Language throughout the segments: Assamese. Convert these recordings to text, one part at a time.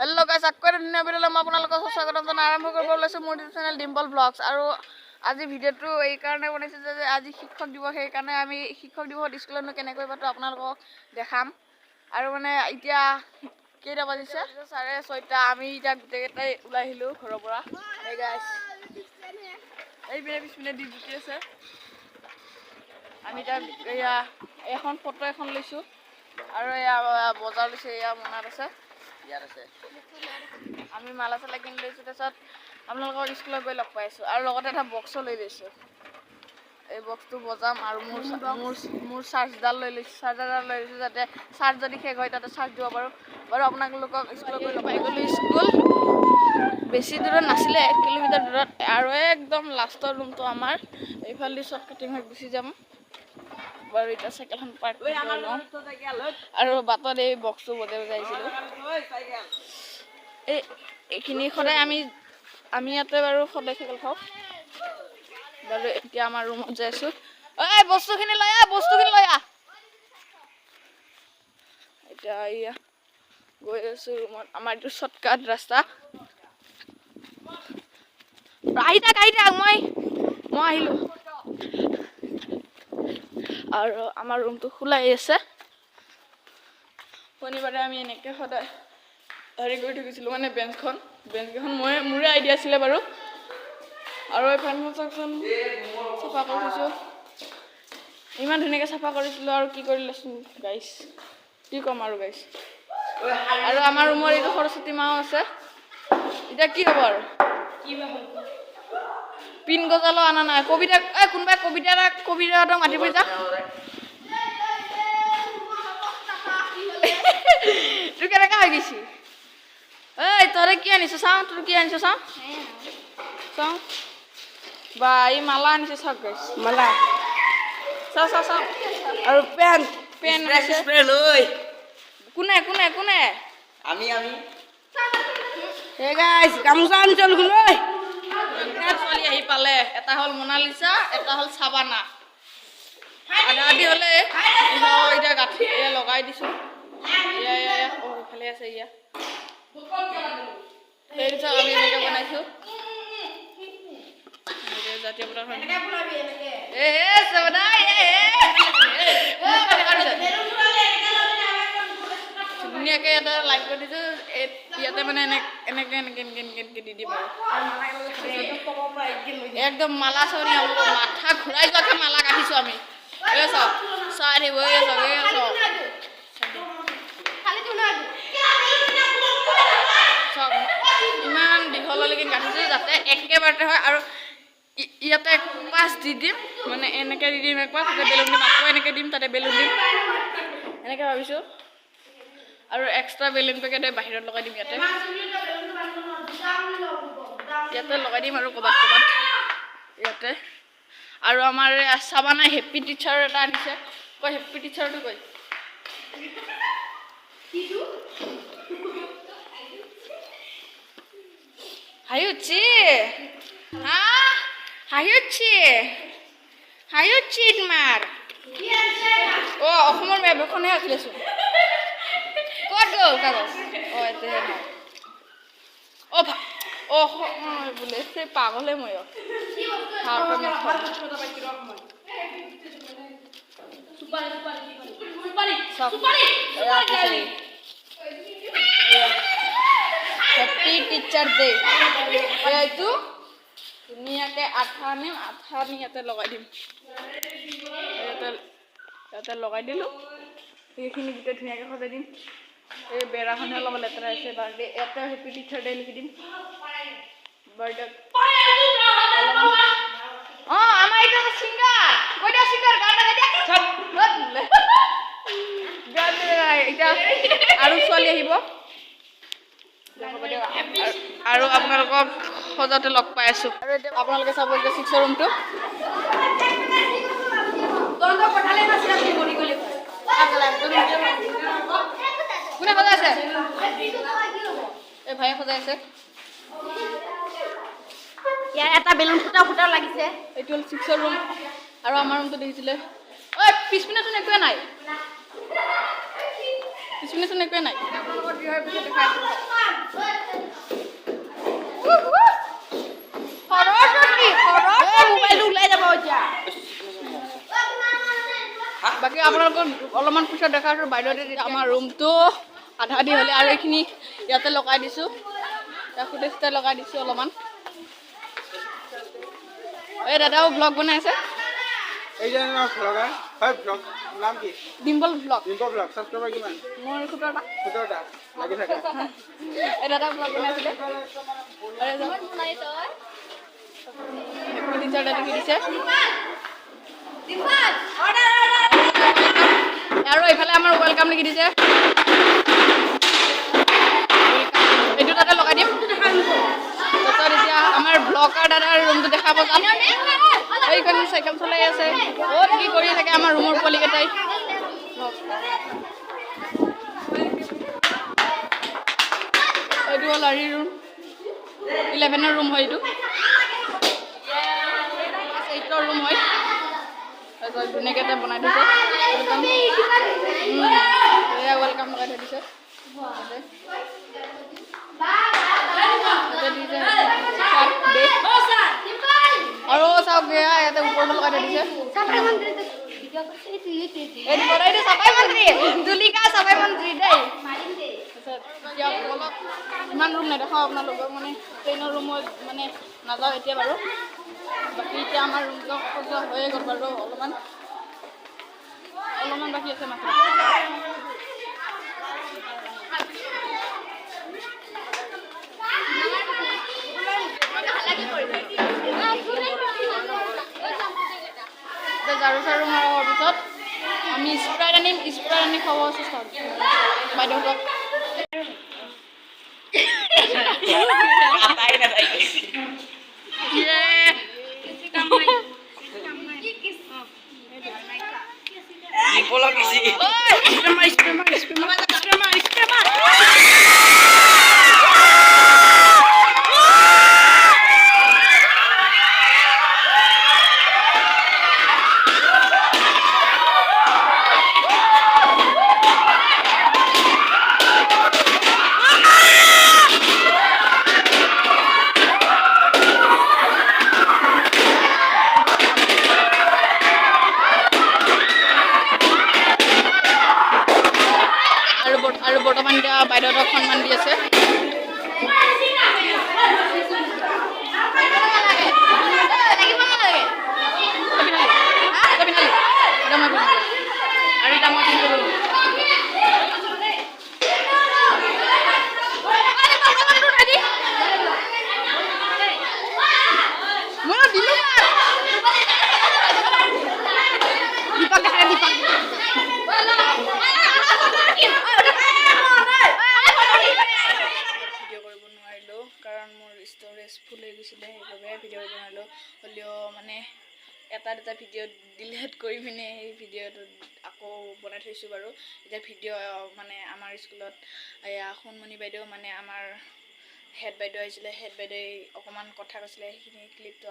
Hello guys, akkurat ধুনীয়া ভিডিঅ'লৈ মই আপোনালোকক স্বাগতম জনাই আৰম্ভ কৰিব লৈছোঁ মোৰ ইউটিউব চেনেল Dimpol.s আৰু আজি ভিডিঅ'টো এই কাৰণে বনাইছোঁ যে আজি শিক্ষক দিৱস সেইকাৰণে আমি শিক্ষক দিৱসত স্কুলতনো কেনেকৈ পাতো আপোনালোকক দেখাম আৰু মানে এতিয়া কেইটা বাজিছে 6:30 আমি এতিয়া গোটেইকেইটাই ওলাই আহিলোঁ ঘৰৰ পৰা এই গাইছ এই পিছপিনে দি জুতি আছে আমি এতিয়া এখন ফটো এখন লৈছোঁ আৰু এয়া বজাৰ লৈছোঁ এয়া মনত আছে আমি মালা চালা কিনি লৈছোঁ তাৰপিছত আপোনালোকক স্কুলত গৈ লগ পাইছোঁ আৰু লগতে এটা বক্সো লৈ লৈছোঁ এই বক্সটো বজাম আৰু মোৰ চাৰ্জডাল লৈ লৈছোঁ চাৰ্জাৰডাল লৈ লৈছোঁ যাতে চাৰ্জ যদি শেষ হয় তাতে চাৰ্জ দিব পাৰোঁ বাৰু আপোনালোকক স্কুলত গৈ লগ পাই গ'লোঁ স্কুল বেছি দূৰত নাছিলে 1 কিলোমিটাৰ দূৰত আৰু একদম লাষ্টৰ ৰুমটো আমাৰ এইফালে চব কাটিং হৈ গুচি যাম বাৰু এটা চাইকেলখন পাৰ্ক কৰি লওঁ আৰু বাটত এই বক্সটো বজাই আহিছিলোঁ এইখিনি সদায় আমি ইয়াতে বাৰু সদায় চাইকেল খাওঁ বাৰু এতিয়া আমাৰ ৰুমত যাই আছোঁ এই বস্তুখিনি লৈ আহ এতিয়া এয়া গৈ আছোঁ ৰুমত আমাৰ এইটো শ্বৰ্টকাট ৰাস্তা আহি থাক মই আহিলোঁ আৰু আমাৰ ৰুমটো খোলাই আছে শনিবাৰে আমি এনেকৈ সদায় হেৰি কৰি থাকিছিলোঁ মানে বেঞ্চকেইখন মোৰে আইডিয়া আছিলে বাৰু আৰু এই ফেনখন চাওকচোন চাফা কৰি থৈছোঁ ইমান ধুনীয়াকৈ চাফা কৰিছিলোঁ আৰু কি কৰি লৈছোঁ গাইছ কি ক'ম আৰু গাইছ আৰু আমাৰ ৰুমৰ এইটো সৰস্বতী মাও আছে এতিয়া কি হ'ব আৰু পিন গজালো অনা নাই কবিতা কোনোবাই কবিতা এটা মাতিব যা তোৰ কেনেকা হৈ গৈছি এই তই কি আনিছ চাওঁ তোৰ কি আনিছ চাওঁ বা এই মালা আনিছে চাওক গাইছ মালা চাওঁ আৰু পেন স্প্ৰে লৈ কোনে আমি হে গাইছ গামোচা আনিছ লৈ ছোৱালী আহি পালে এটা হ'ল মোনালিসা এটা হ'ল চাবানা আদি হ'লে এতিয়া গাঁঠি লগাই দিছোঁ ভালে আছে ইয়া সেই চাওক আমি এনেকৈ বনাইছোঁ জাতীয় পতাকা ধুনীয়াকৈ এটা লাইট কৰি দিছোঁ ইয়াতে মানে এনেকৈ দি দিম আৰু একদম মালা চৰি মাথা ঘূৰাই যোৱাকৈ মালা কাটিছোঁ আমি এই চাওক চাই আহিব চাওক ইমান দীঘললৈকে কাটিছোঁ যাতে একেবাৰতে হয় আৰু ইয়াতে 5 দি দিম মানে এনেকৈ দি দিম একবাৰ তাতে বেলুন দিম আকৌ এনেকৈ দিম তাতে বেলুন দিম এনেকৈ ভাবিছোঁ আৰু এক্সট্ৰা বেলুন পেকেট বাহিৰত লগাই দিম ইয়াতে লগাই দিম আৰু ক'ৰবাত ইয়াতে আৰু আমাৰ চাবানা হেপ্পী টিচাৰ এটা আনিছে কয় হেপ্পী টিচাৰটো কয় হাঁহিউঠি তোমাৰ অসমৰ মেপখনহে আছিলেচোন ক'ত গ'ল কাগজ বোলে সেই পাগলে মই হেপ্পী টিচাৰ ডে এইটো ধুনীয়াকৈ আঠা আনিম ইয়াতে লগাই দিম ইয়াতে লগাই দিলোঁ সেইখিনি গোটেই ধুনীয়াকৈ সজাই দিম এই বেৰাখনে অলপ লেতেৰা হৈছে বাৰ্থডে ইয়াতে হেপ্পী টিচাৰ ডে লিখি দিম বাৰ্থডে আমাৰ এইটো ছিংগাৰ এতিয়া আৰু ছোৱালী আহিব আৰু আপোনালোকক সজাতে লগ পাই আছোঁ আৰু এতিয়া আপোনালোকে চাব এতিয়া 6 ৰুমটো কোনে সজাই আছে এই ভাইয়ে সজাই আছে ইয়াৰ এটা বেলুন ফুটা লাগিছে এইটো হ'ল 6 ৰুম আৰু আমাৰ ৰুমটো দেখিছিলে পিছপিনেচোন একোৱে নাই ওকে আপোনালোকক অলপমান পিছত দেখাইছোঁ বাইদেউহঁতে আমাৰ ৰুমটো আধা আধি হ'লে আৰু এইখিনি ইয়াতে লগাই দিছোঁ ফুটেজতে লগাই দিছোঁ অলপমান এই দাদাও ব্লগ বনাই আছে ডিম্পল ব্লগ মোৰ 17টা এই দাদা ব্লগ বনাইছিলে টিচাৰ দাদা কি দিছে আৰু এইফালে আমাৰ ৱেলকাম লিখি দিছে এইটো তাতে লগাই দিম তাৰপিছত এতিয়া আমাৰ ব্লগাৰ দাদাৰ ৰুমটো দেখাব যাম এইখন চাইকেল চলাই আছে বহুত কি কৰি থাকে আমাৰ ৰুমৰ পোৱালিকেইটাই এইটো হ'ল আৰি ৰুম 11ৰ ৰুম হয় এইটো 8ৰ ৰুম হয় তাৰপিছত ধুনীয়াকৈ এটা বনাই থৈছে এয়া ৱেলকাম লগাই থৈ দিছে আৰু চাওক ইয়াতে ওপৰতো লগাই থৈ দিছে ইমান ৰুম নেদেখাওঁ আপোনালোকক মানে ট্ৰেইনৰ ৰুমত মানে নাযাওঁ এতিয়া বাৰু বাকী এতিয়া আমাৰ ৰুমটো সজোৱা হৈয়ে গ'ল বাৰু অলপমান বাকী আছে মাত্ৰ ঝাৰু চাৰু মৰাৰ পিছত আমি স্প্ৰাইট আনি খাব চেষ্টা কৰিম বাইদেউহঁতক আৰু বৰ্তমান এতিয়া বাইদেউহঁতক সন্মান দি আছে কাৰণ মোৰ ষ্ট'ৰেজ ফুল হৈ গৈছিলে সেইবাবে ভিডিঅ' বনালোঁ হ'লেও মানে এটা দুটা ভিডিঅ' ডিলিট কৰি পিনে সেই ভিডিঅ'টো আকৌ বনাই থৈছোঁ বাৰু এতিয়া ভিডিঅ' মানে আমাৰ স্কুলত এয়া সোণমণি বাইদেউ মানে আমাৰ হেড বাইদেউ আহিছিলে হেড বাইদেৱে অকণমান কথা কৈছিলে সেইখিনি ক্লিপটো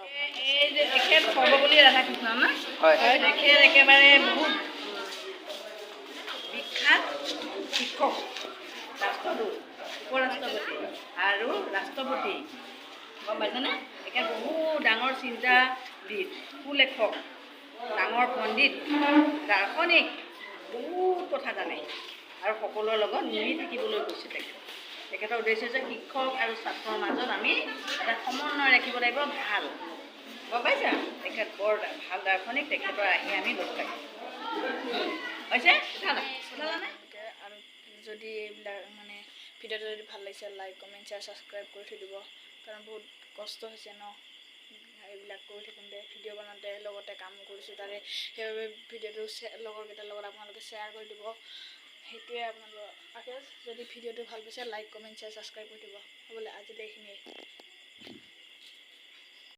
এই যে তেখেত সৰ্বপল্লী ৰাধাকৃষ্ণ না হয় তেখেত একেবাৰে বহুত বিখ্যাত শিক্ষক ৰাষ্ট্ৰদূত উপৰাষ্ট্ৰপতি আৰু ৰাষ্ট্ৰপতি গম পাইছেনে একে বহুত ডাঙৰ চিন্তাবিদ সুলেখক ডাঙৰ পণ্ডিত দাৰ্শনিক বহুত কথা জানে আৰু সকলোৰে লগত মিলি থাকিবলৈ গৈছে তেখেতৰ উদ্দেশ্য যে শিক্ষক আৰু ছাত্ৰৰ মাজত আমি এটা সমন্বয় ৰাখিব লাগিব ভাল গম পাইছা তেখেত বৰ ভাল দাৰ্শনিক তেখেতৰ আহি আমি লগ পাইছোঁ হৈছে আৰু যদি এইবিলাক মানে ভিডিঅ'টো যদি ভাল লাগিছে লাইক কমেণ্ট শ্বেয়াৰ ছাবস্ক্ৰাইব কৰি থৈ দিব কাৰণ বহুত কষ্ট হৈছে ন এইবিলাক কৰি থাকোঁতে ভিডিঅ' বনাওঁতে লগতে কাম কৰিছোঁ তাৰে সেইবাবে ভিডিঅ'টো লগৰকেইটাৰ লগত আপোনালোকে শ্বেয়াৰ কৰি দিব সেইটোৱে আপোনালোকৰ যদি ভিডিঅ'টো ভাল পাইছে লাইক কমেণ্ট শ্বেয়াৰ ছাবস্ক্ৰাইব কৰি দিব হ'বলৈ আজিলৈ এইখিনিয়ে